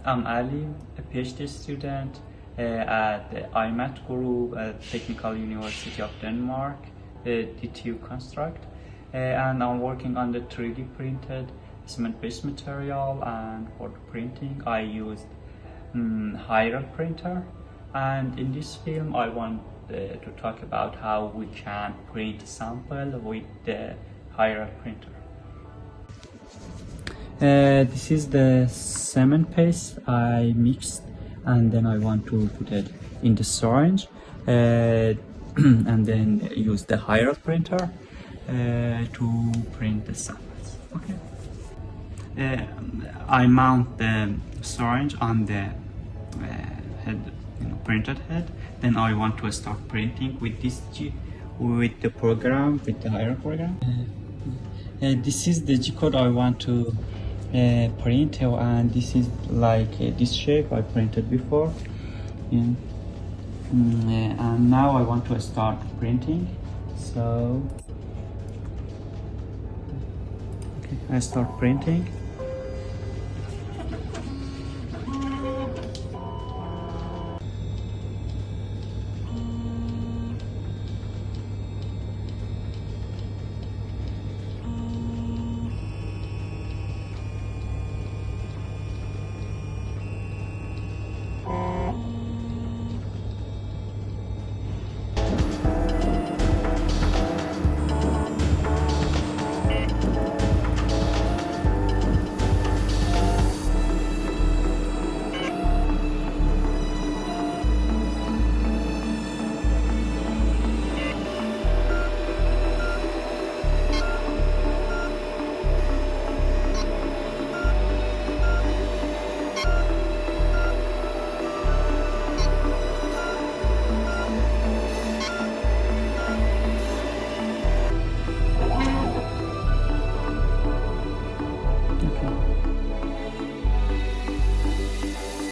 I'm Ali, a PhD student at the IMAT group at Technical University of Denmark, DTU Construct, and I'm working on the 3D printed cement-based material, and for the printing I used Hyrel printer. And in this film I want to talk about how we can print a sample with the Hyrel printer. This is the cement paste I mixed, and then I want to put it in the syringe and then use the Hyrel printer to print the samples. Okay. I mount the syringe on the head, printed head. Then I want to start printing with with the program, with the Hyrel program. This is the G code I want to print, and this is like this shape I printed before. And now I want to start printing. So okay, I start printing.